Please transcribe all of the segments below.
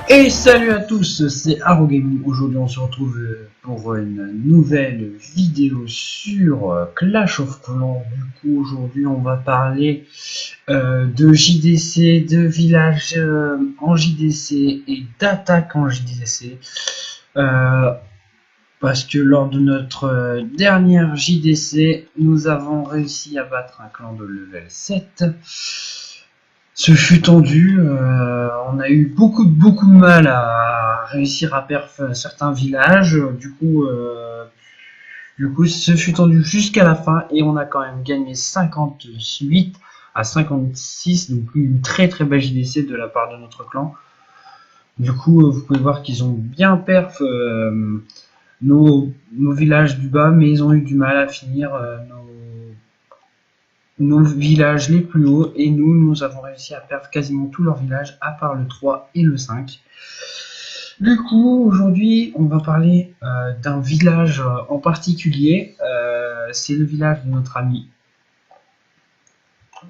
Et salut à tous, c'est AroGaming. Aujourd'hui on se retrouve pour une nouvelle vidéo sur Clash of Clans. Du coup aujourd'hui on va parler de JDC, de village en JDC et d'attaque en JDC. Parce que lors de notre dernière JDC, nous avons réussi à battre un clan de level 7. Ce fut tendu, on a eu beaucoup de mal à réussir à perf certains villages, du coup ce fut tendu jusqu'à la fin et on a quand même gagné 58 à 56, donc une très belle JDC de la part de notre clan. Du coup vous pouvez voir qu'ils ont bien perf nos villages du bas, mais ils ont eu du mal à finir nos villages les plus hauts, et nous avons réussi à perdre quasiment tous leurs villages à part le 3 et le 5. Du coup aujourd'hui on va parler d'un village en particulier, c'est le village de notre ami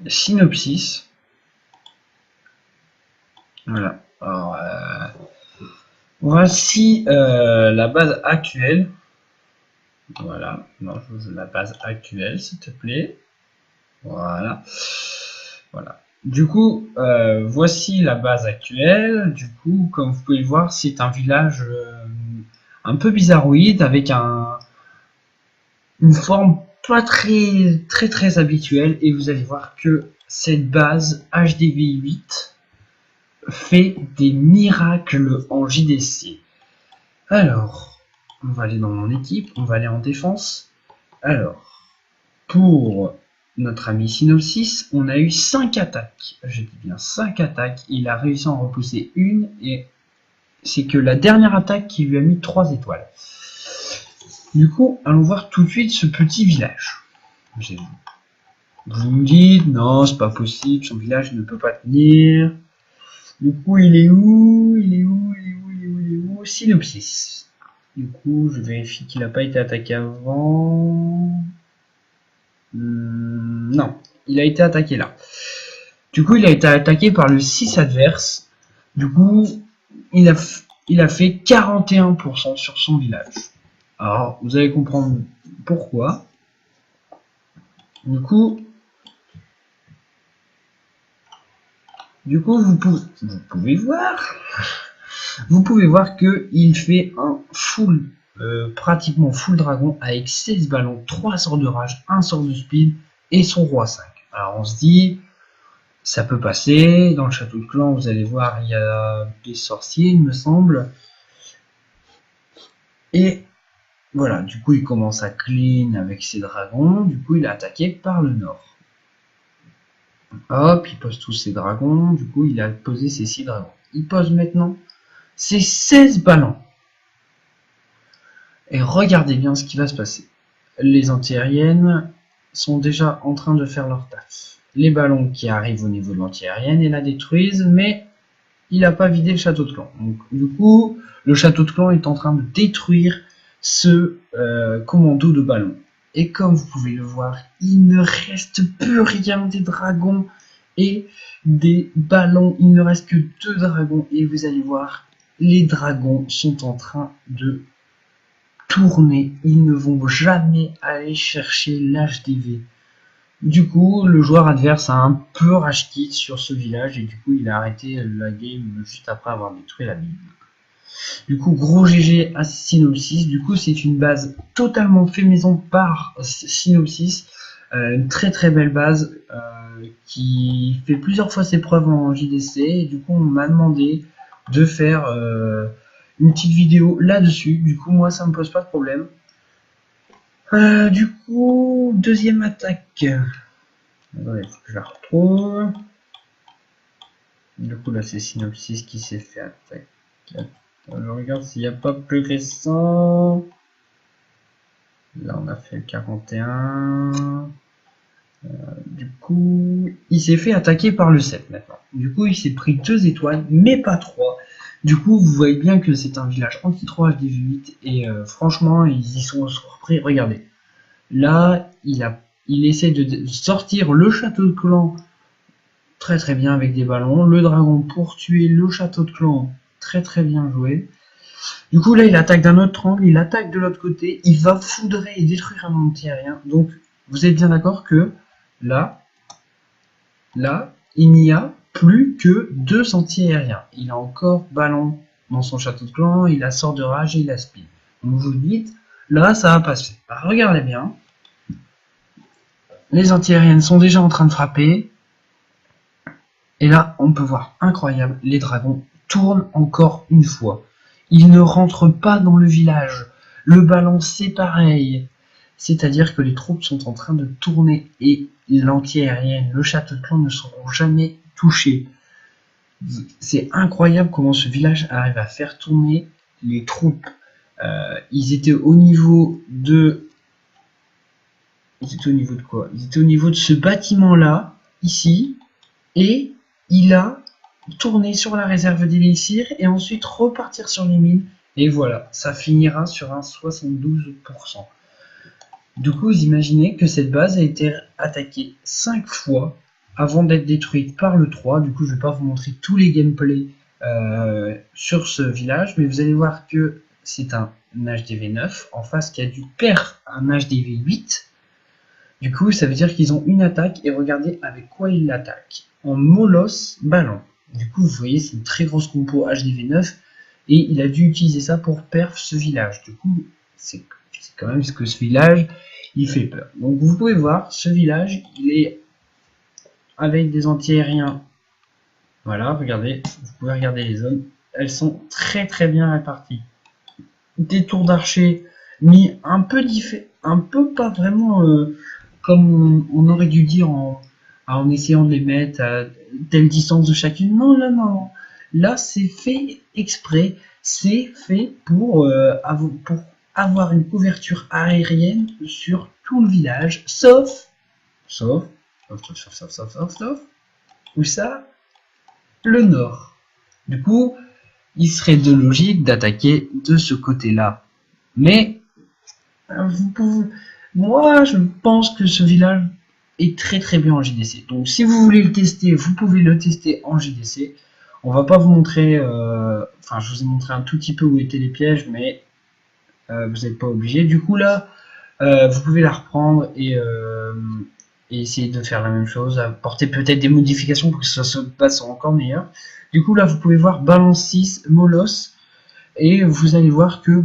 Synopsis. Voilà. Alors, voici la base actuelle. Voilà, non, je veux la base actuelle s'il te plaît. Voilà. Du coup, voici la base actuelle. Du coup, comme vous pouvez le voir, c'est un village un peu bizarroïde avec une forme pas très habituelle. Et vous allez voir que cette base HDV8 fait des miracles en JDC. Alors, on va aller dans mon équipe, on va aller en défense. Alors, pour notre ami Synopsis, on a eu 5 attaques. Je dis bien 5 attaques. Il a réussi à en repousser une, et c'est que la dernière attaque qui lui a mis 3 étoiles. Du coup, allons voir tout de suite ce petit village. Vous me dites, non, c'est pas possible, son village ne peut pas tenir. Du coup, il est où? Synopsis. Du coup, je vérifie qu'il n'a pas été attaqué avant. Non, il a été attaqué là. Du coup, il a été attaqué par le 6 adverse. Du coup, il a fait 41% sur son village. Alors, vous allez comprendre pourquoi. Du coup, vous pouvez voir que il fait un full, pratiquement full dragon avec 16 ballons, 3 sorts de rage, 1 sort de speed et son roi 5. Alors on se dit, ça peut passer. Dans le château de clan, vous allez voir, il y a des sorciers, il me semble. Et voilà, du coup il commence à clean avec ses dragons. Du coup il est attaqué par le nord. Hop, il pose tous ses dragons. Du coup il a posé ses 6 dragons. Il pose maintenant ses 16 ballons. Et regardez bien ce qui va se passer. Les antiaériennes sont déjà en train de faire leur taf. Les ballons qui arrivent au niveau de l'antiaérienne et la détruisent, mais il n'a pas vidé le château de clan. Donc, du coup, le château de clan est en train de détruire ce commando de ballons. Et comme vous pouvez le voir, il ne reste plus rien des dragons et des ballons. Il ne reste que 2 dragons. Et vous allez voir, les dragons sont en train de tourner. Ils ne vont jamais aller chercher l'HDV. Du coup, le joueur adverse a un peu rage quit sur ce village, et du coup il a arrêté la game juste après avoir détruit la mine. Du coup, gros GG à Synopsis. Du coup, c'est une base totalement fait maison par Synopsis. Une très belle base qui fait plusieurs fois ses preuves en JDC. Et du coup, on m'a demandé de faire une petite vidéo là-dessus. Du coup, moi, ça me pose pas de problème. Du coup, deuxième attaque. Attendez, faut que je la retrouve. Du coup, là, c'est Synopsis qui s'est fait attaquer. Je regarde s'il n'y a pas plus récent. Là, on a fait le 41. Du coup, il s'est fait attaquer par le 7 maintenant. Du coup, il s'est pris 2 étoiles, mais pas 3. Du coup, vous voyez bien que c'est un village anti-3 HDV8. Et franchement, ils y sont surpris. Regardez. Là, il essaie de sortir le château de clan très bien avec des ballons. Le dragon pour tuer le château de clan Très très bien joué. Du coup là il attaque d'un autre angle, il attaque de l'autre côté, il va foudrer et détruire un anti-aérien. Donc vous êtes bien d'accord que là, il n'y a plus que 2 anti-aériens. Il a encore ballon dans son château de clan, il a sort de rage et il a speed. Donc vous dites, là ça va passer. Bah, regardez bien, les anti-aériennes sont déjà en train de frapper. Et là, on peut voir, incroyable, les dragons tournent encore une fois. Ils ne rentrent pas dans le village. Le ballon, c'est pareil. C'est-à-dire que les troupes sont en train de tourner et l'anti-aérienne, le château de clan ne seront jamais touchés. C'est incroyable comment ce village arrive à faire tourner les troupes. Ils étaient au niveau de... Ils étaient au niveau de quoi? Ils étaient au niveau de ce bâtiment-là, ici, et il a tourné sur la réserve d'élixir et ensuite repartir sur les mines. Et voilà, ça finira sur un 72%. Du coup, vous imaginez que cette base a été attaquée 5 fois avant d'être détruite par le 3. Du coup, je ne vais pas vous montrer tous les gameplays sur ce village, mais vous allez voir que c'est un HDV 9 en face qui a dû perdre un HDV 8. Du coup, ça veut dire qu'ils ont une attaque et regardez avec quoi ils l'attaquent. En Moloss ballon. Du coup, vous voyez, c'est une très grosse compo HDV9 et il a dû utiliser ça pour perf ce village. Du coup, c'est quand même ce que ce village, il fait peur. Donc vous pouvez voir, ce village, il est avec des anti-aériens. Voilà, regardez, vous pouvez regarder les zones. Elles sont très très bien réparties. Des tours d'archer mis un peu pas vraiment comme on aurait dû dire en essayant de les mettre à telle distance de chacune. Non, là, non. Là, c'est fait exprès. C'est fait pour avoir une couverture aérienne sur tout le village, sauf, où ça, le nord. Du coup, il serait de logique d'attaquer de ce côté-là. Mais, moi, je pense que ce village est très très bien en JDC. Donc si vous voulez le tester, vous pouvez le tester en JDC. On va pas vous montrer, enfin je vous ai montré un tout petit peu où étaient les pièges, mais vous n'êtes pas obligé. Du coup là, vous pouvez la reprendre et essayer de faire la même chose, apporter peut-être des modifications pour que ça se passe encore meilleur. Du coup là, vous pouvez voir balance 6, Moloss, et vous allez voir que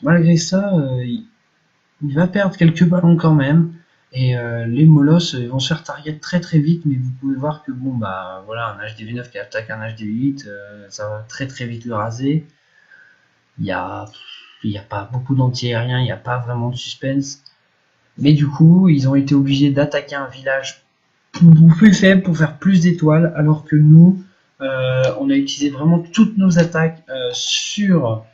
malgré ça, il va perdre quelques ballons quand même. Et les Moloss vont se faire target très très vite, mais vous pouvez voir que bon bah voilà, un HDV9 qui attaque un HDV8, ça va très très vite le raser. Il y a pas beaucoup d'anti-aériens, il n'y a pas vraiment de suspense. Mais du coup, ils ont été obligés d'attaquer un village plus faible pour faire plus d'étoiles, alors que nous, on a utilisé vraiment toutes nos attaques sur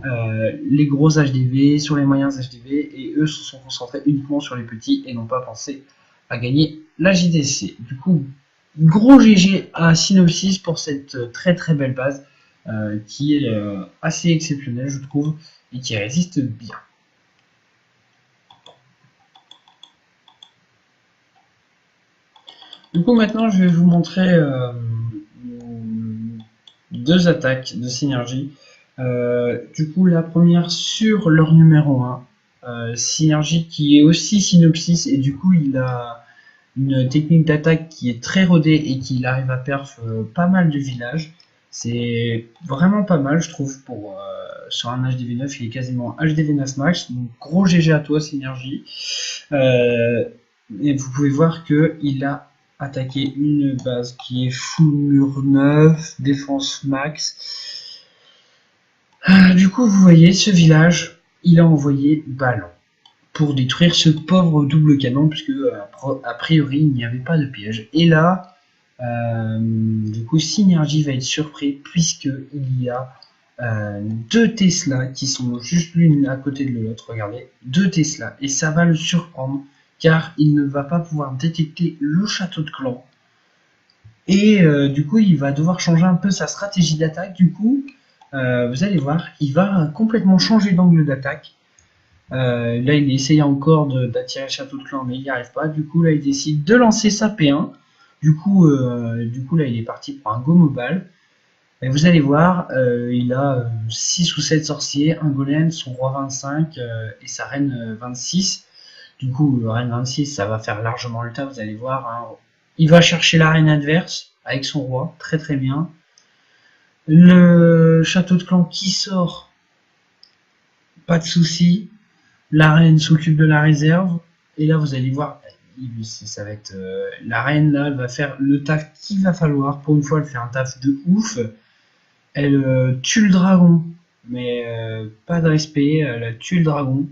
les gros HDV, sur les moyens HDV, et eux se sont concentrés uniquement sur les petits et n'ont pas pensé à gagner la JDC. Du coup, gros GG à Synopsis pour cette très très belle base qui est assez exceptionnelle, je trouve, et qui résiste bien. Du coup, maintenant, je vais vous montrer 2 attaques de synergie. Du coup, la première sur leur numéro 1, synergie qui est aussi Synopsis, et du coup, il a une technique d'attaque qui est très rodée et qui arrive à perf pas mal de villages. C'est vraiment pas mal, je trouve, pour sur un HDV9, il est quasiment HDV9 max, donc gros GG à toi, synergie. Et vous pouvez voir que il a attaqué une base qui est full mur 9, défense max. Du coup, vous voyez, ce village, il a envoyé ballon pour détruire ce pauvre double canon, puisque a priori, il n'y avait pas de piège. Et là, du coup, Synergie va être surpris, puisqu'il y a 2 Tesla qui sont juste l'une à côté de l'autre, regardez, 2 Tesla, et ça va le surprendre, car il ne va pas pouvoir détecter le château de clan. Et du coup, il va devoir changer un peu sa stratégie d'attaque. Du coup, vous allez voir, il va complètement changer d'angle d'attaque. Là, il essaye encore d'attirer le château de clan, mais il n'y arrive pas. Du coup, là, il décide de lancer sa P1. Du coup, là, il est parti pour un go mobile. Et vous allez voir, il a 6 ou 7 sorciers, un golem, son roi 25 et sa reine 26. Du coup, reine 26, ça va faire largement le tas, vous allez voir. Hein. Il va chercher la reine adverse avec son roi, très très bien. Le château de clan qui sort, pas de souci. La reine s'occupe de la réserve. Et là, vous allez voir, ça va être la reine là, elle va faire le taf qu'il va falloir. Pour une fois, elle fait un taf de ouf. Elle tue le dragon, mais pas de respect. Elle a tué le dragon.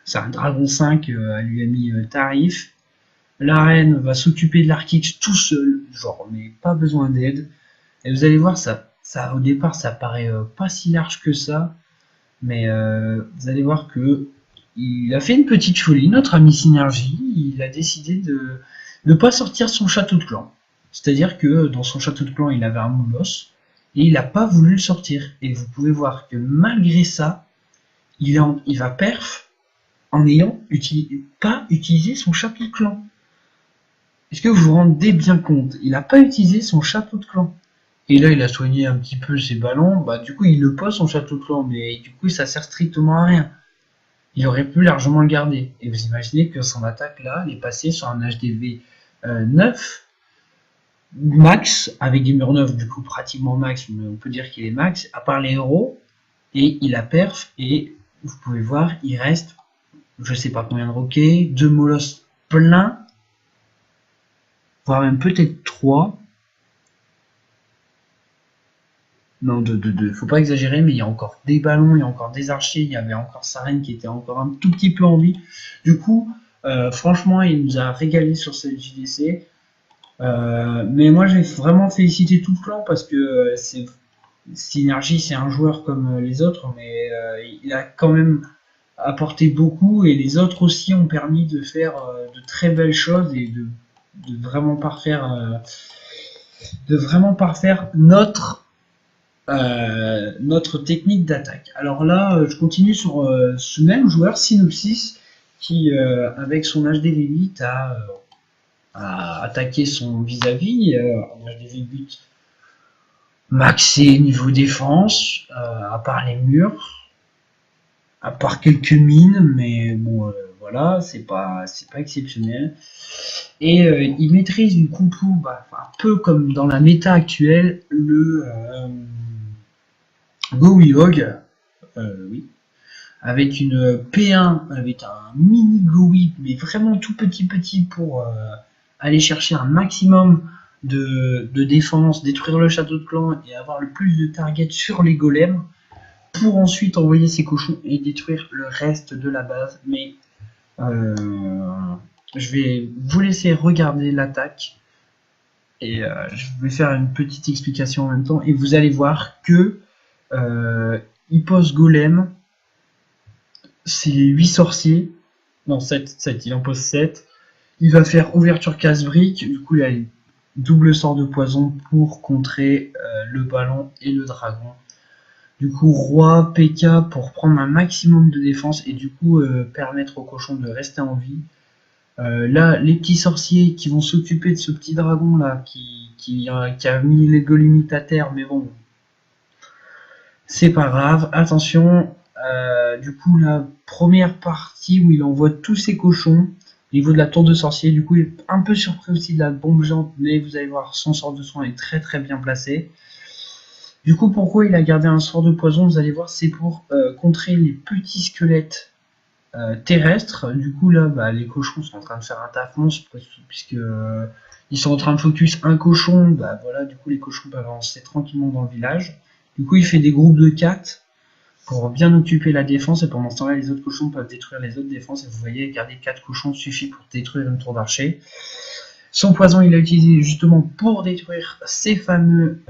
C'est un dragon 5, elle lui a mis tarif. La reine va s'occuper de l'Arkix tout seul, genre, mais pas besoin d'aide. Et vous allez voir, ça au départ, ça paraît pas si large que ça, mais vous allez voir que il a fait une petite folie, notre ami Synergie. Il a décidé de ne pas sortir son château de clan. C'est-à-dire que dans son château de clan, il avait un moulos, et il n'a pas voulu le sortir. Et vous pouvez voir que malgré ça, il va perf en n'ayant pas utilisé son château de clan. Est-ce que vous vous rendez bien compte? Il n'a pas utilisé son château de clan. Et là, il a soigné un petit peu ses ballons. Bah, du coup, il le pose son château de clan, mais du coup, ça sert strictement à rien. Il aurait pu largement le garder. Et vous imaginez que son attaque là, elle est passée sur un HDV 9 max, avec des murs 9, du coup pratiquement max, mais on peut dire qu'il est max, à part les héros. Et il a perf, et vous pouvez voir, il reste, je sais pas combien de roquets, 2 molosses pleins, voire même peut-être 3. Non, faut pas exagérer, mais il y a encore des ballons, il y a encore des archers, il y avait encore sa reine qui était encore un tout petit peu en vie. Du coup, franchement, il nous a régalé sur cette JDC. Mais moi, j'ai vraiment félicité tout le clan parce que Synergie, c'est un joueur comme les autres, mais il a quand même apporté beaucoup et les autres aussi ont permis de faire de très belles choses et de vraiment parfaire notre technique d'attaque. Alors là, je continue sur ce même joueur, Synopsis, qui, avec son HDV8, a attaqué son vis-à-vis, en HDV8 maxé niveau défense, à part les murs, à part quelques mines, mais bon, voilà, c'est pas exceptionnel. Et il maîtrise du compo, un peu comme dans la méta actuelle, le Gowiog, oui, avec une P1, avec un mini Gowi, mais vraiment tout petit pour aller chercher un maximum de défense, détruire le château de clan et avoir le plus de targets sur les golems, pour ensuite envoyer ses cochons et détruire le reste de la base. Mais euh, je vais vous laisser regarder l'attaque et je vais faire une petite explication en même temps et vous allez voir que il pose golem, c'est 8 sorciers, non 7, il en pose 7. Il va faire ouverture casse-brique, du coup il a double sort de poison pour contrer le ballon et le dragon. Du coup roi, PK pour prendre un maximum de défense et du coup permettre aux cochons de rester en vie. Là, les petits sorciers qui vont s'occuper de ce petit dragon là qui a mis les golimites à terre, mais bon, c'est pas grave. Attention, du coup la première partie où il envoie tous ses cochons au niveau de la tour de sorcier, du coup il est un peu surpris aussi de la bombe géante, mais vous allez voir son sort de soin est très très bien placé. Du coup pourquoi il a gardé un sort de poison, vous allez voir, c'est pour contrer les petits squelettes terrestres. Du coup là les cochons sont en train de faire un taf monstre puisque ils sont en train de focus un cochon, voilà, du coup les cochons peuvent avancer tranquillement dans le village. Du coup il fait des groupes de 4 pour bien occuper la défense et pendant ce temps là les autres cochons peuvent détruire les autres défenses et vous voyez garder 4 cochons suffit pour détruire une tour d'archer. Son poison il l'a utilisé justement pour détruire ces fameux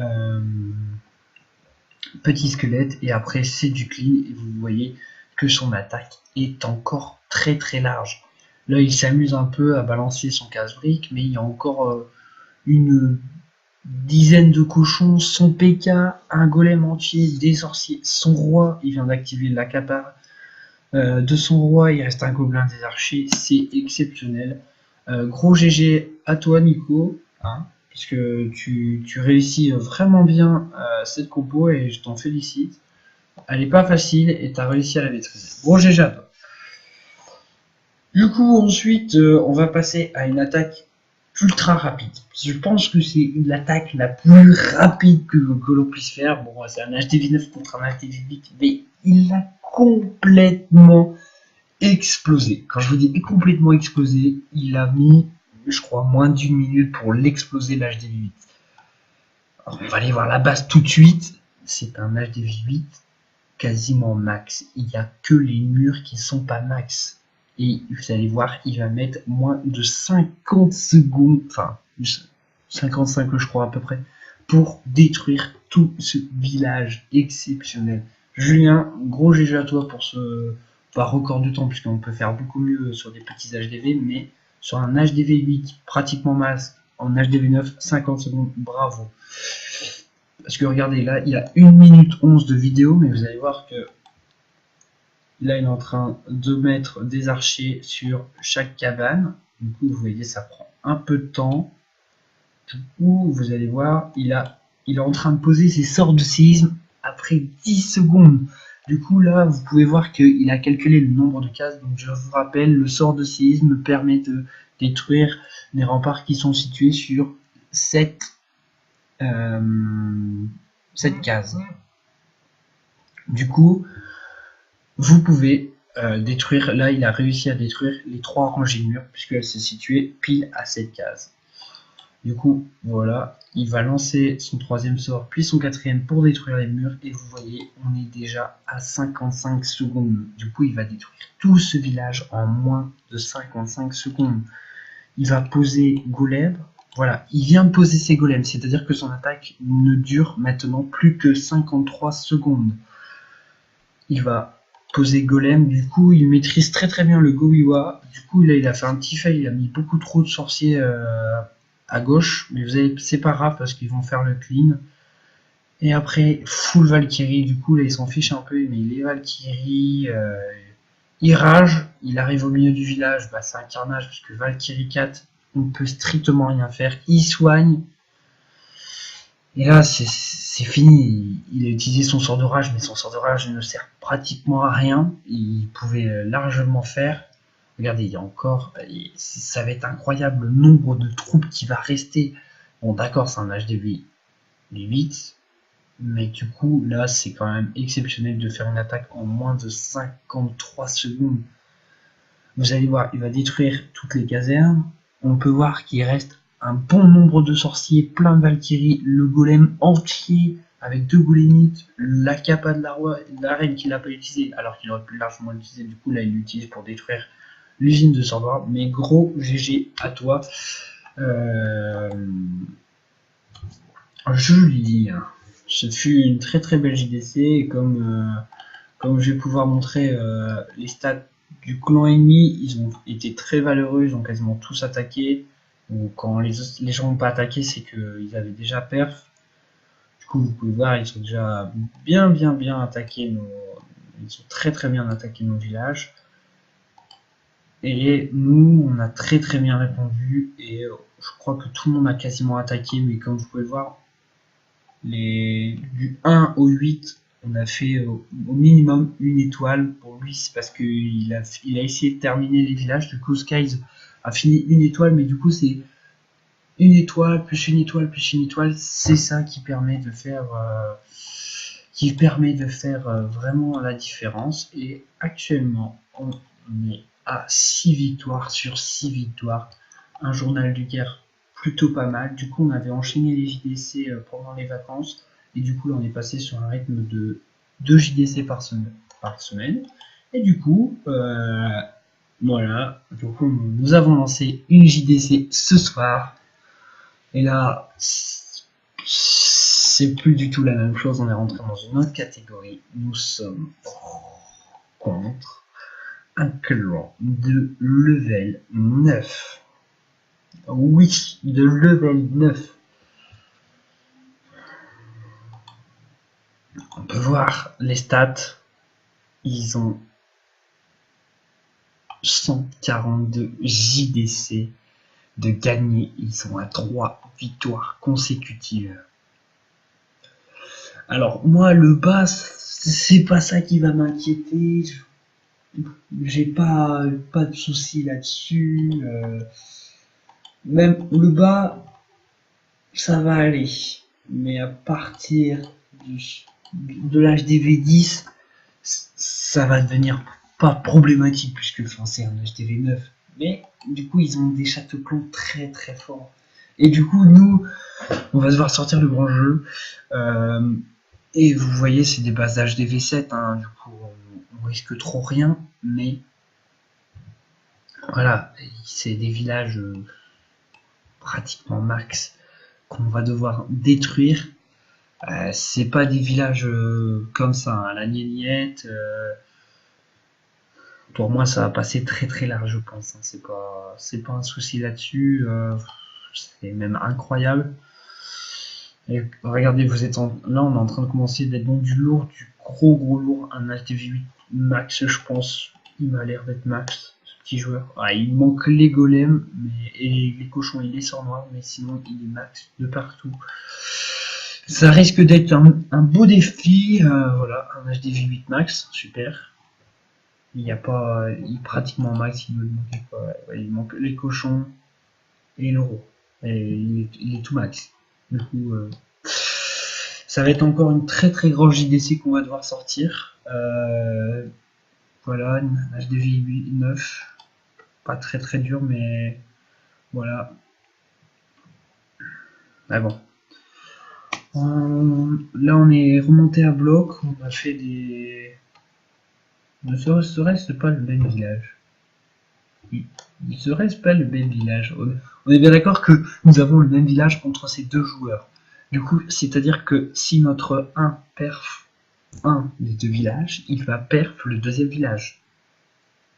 petits squelettes et après c'est du clean et vous voyez que son attaque est encore très très large. Là il s'amuse un peu à balancer son casse-brique mais il y a encore une dizaine de cochons, son PK, un golem entier, des sorciers, son roi, il vient d'activer l'accapare de son roi, il reste un gobelin des archers, c'est exceptionnel. Gros GG à toi Nico, hein. puisque tu réussis vraiment bien cette compo et je t'en félicite. Elle est pas facile et tu as réussi à la maîtriser. Bon GG à toi. Du coup ensuite on va passer à une attaque ultra rapide. Je pense que c'est l'attaque la plus rapide que l'on puisse faire. Bon, c'est un HDV9 contre un HDV8, mais il a complètement explosé. Quand je vous dis complètement explosé, il a mis, je crois, moins d'une minute pour l'exploser l'HDV8. Alors, on va aller voir la base tout de suite. C'est un HDV8 quasiment max. Il n'y a que les murs qui sont pas max. Et vous allez voir, il va mettre moins de 50 secondes, enfin 55 je crois à peu près, pour détruire tout ce village exceptionnel. Julien, gros GG à toi pour ce record de temps, puisqu'on peut faire beaucoup mieux sur des petits HDV, mais sur un HDV 8 pratiquement masse, en HDV 9, 50 secondes, bravo. Parce que regardez, là, il y a 1 minute 11 de vidéo, mais vous allez voir que là, il est en train de mettre des archers sur chaque cabane. Du coup, vous voyez, ça prend un peu de temps. Du coup, vous allez voir, il est en train de poser ses sorts de séisme après 10 secondes. Du coup, là, vous pouvez voir qu'il a calculé le nombre de cases. Donc, je vous rappelle, le sort de séisme permet de détruire les remparts qui sont situés sur 7 cases. Du coup, vous pouvez détruire, là il a réussi à détruire les 3 rangées de murs puisqu'elle s'est située pile à 7 cases. Du coup, voilà, il va lancer son 3e sort puis son 4e pour détruire les murs et vous voyez, on est déjà à 55 secondes. Du coup, il va détruire tout ce village en moins de 55 secondes. Il va poser golem. Voilà, il vient de poser ses golems, c'est-à-dire que son attaque ne dure maintenant plus que 53 secondes. Il va poser golem, du coup il maîtrise très bien le Gowiwa. Du coup là il a fait un petit fail, il a mis beaucoup trop de sorciers à gauche, mais vous avez, c'est pas grave parce qu'ils vont faire le clean. Et après full Valkyrie, du coup là il s'en fiche un peu, mais les Valkyrie, il rage, il arrive au milieu du village, bah, c'est un carnage parce que Valkyrie 4, on peut strictement rien faire, il soigne. Et là, c'est fini. Il a utilisé son sort de rage, mais son sort de rage ne sert pratiquement à rien. Il pouvait largement faire. Regardez, il y a encore... Ça va être incroyable le nombre de troupes qui va rester. Bon, d'accord, c'est un HDV 8. Mais du coup, là, c'est quand même exceptionnel de faire une attaque en moins de 53 secondes. Vous allez voir, il va détruire toutes les casernes. On peut voir qu'il reste un bon nombre de sorciers, plein de Valkyrie, le golem entier avec 2 golémites, la capa de la reine qu'il n'a pas utilisé alors qu'il aurait pu largement l'utiliser. Du coup là il l'utilise pour détruire l'usine de Sordra. Mais gros GG à toi. Julien, ce fut une très belle JDC et comme je vais pouvoir montrer les stats du clan ennemi, ils ont été très valeureux, ils ont quasiment tous attaqué. Ou quand les gens n'ont pas attaqué, c'est qu'ils avaient déjà perf. Du coup, vous pouvez voir, ils ont déjà bien attaqué ils ont très bien attaqué nos villages. Et nous, on a très bien répondu. Et je crois que tout le monde a quasiment attaqué. Mais comme vous pouvez le voir, du 1 au 8, on a fait au minimum 1 étoile. Pour lui, c'est parce qu'il a essayé de terminer les villages. Du coup, Skies a fini 1 étoile, mais du coup c'est 1 étoile plus 1 étoile plus 1 étoile, c'est ça qui permet de faire vraiment la différence. Et actuellement on est à 6 victoires sur 6 victoires, un journal de guerre plutôt pas mal. Du coup on avait enchaîné les JDC pendant les vacances et du coup là on est passé sur un rythme de 2 JDC par semaine. Et du coup voilà, du coup nous avons lancé une JDC ce soir. Et là, c'est plus du tout la même chose, on est rentré dans une autre catégorie. Nous sommes contre un clan de level 9. Oui, de level 9. On peut voir les stats. Ils ont 142 JDC. de gagner. Ils sont à 3 victoires consécutives. Alors moi le bas, c'est pas ça qui va m'inquiéter. J'ai pas de soucis là-dessus. Même le bas, ça va aller. Mais à partir de l'âge des V10, ça va devenir pas problématique puisque c'est un HDV 9. Mais du coup, ils ont des châteaux-clans très très forts. Et du coup, nous, on va devoir sortir le grand jeu. Et vous voyez, c'est des bases d'HDV 7. Hein, du coup, on risque trop rien. Mais voilà, c'est des villages pratiquement max qu'on va devoir détruire. C'est pas des villages comme ça, hein, la gnégnette. Pour moi, ça va passer très très large, je pense. Hein. C'est pas un souci là-dessus. C'est même incroyable. Et regardez, là, on est en train de commencer d'être dans du lourd, du gros lourd. Un HDV8 max, je pense. Il m'a l'air d'être max, ce petit joueur. Ah, il manque les golems et les cochons et les sorts noirs, mais sinon, il est max de partout. Ça risque d'être un beau défi. Voilà, un HDV8 max, super. Il n'y a pas, il pratiquement max, il me manque quoi. Ouais, il manque les cochons et l'euro. Et il est tout max. Du coup, ça va être encore une très très grosse JDC qu'on va devoir sortir. Voilà, une HDV 9. Pas très très dur, mais voilà. Ah bon. Là, on est remonté à bloc. On a fait des. Ne serait-ce pas le même village? Ne serait-ce pas le même village? On est bien d'accord que nous avons le même village entre ces deux joueurs. Du coup, c'est-à-dire que si notre 1 perf un des deux villages, il va perf le deuxième village.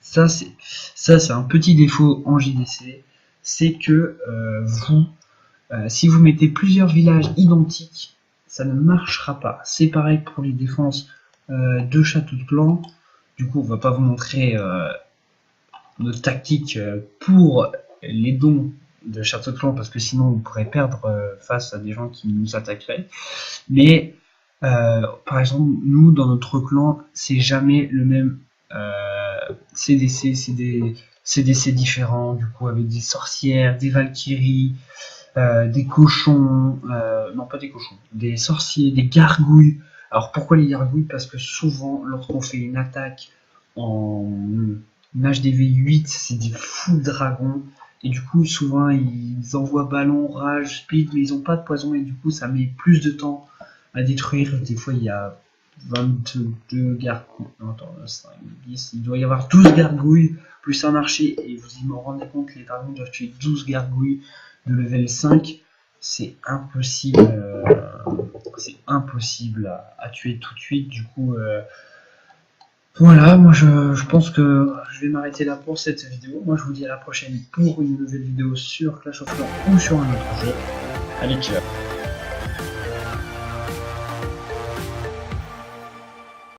Ça, c'est un petit défaut en JDC. C'est que si vous mettez plusieurs villages identiques, ça ne marchera pas. C'est pareil pour les défenses de châteaux de clan. Du coup, on va pas vous montrer notre tactique pour les dons de château de clan parce que sinon on pourrait perdre face à des gens qui nous attaqueraient. Mais par exemple, nous dans notre clan, c'est jamais le même CDC, c'est des CDC différents, du coup avec des sorcières, des valkyries, des cochons, non pas des cochons, des sorciers, des gargouilles. Alors pourquoi les gargouilles? Parce que souvent lorsqu'on fait une attaque en HDV 8, c'est des fous dragons. Et du coup, souvent, ils envoient ballon, rage, speed, mais ils n'ont pas de poison. Et du coup, ça met plus de temps à détruire. Des fois, il y a 22 gargouilles. Non, attends, 5, 10. Il doit y avoir 12 gargouilles, plus un archer. Et vous vous rendez compte, les dragons doivent tuer 12 gargouilles de level 5. C'est impossible. C'est impossible à tuer tout de suite. Du coup... voilà, moi je pense que je vais m'arrêter là pour cette vidéo. Moi je vous dis à la prochaine pour une nouvelle vidéo sur Clash of Clans ou sur un autre jeu. Allez, ciao.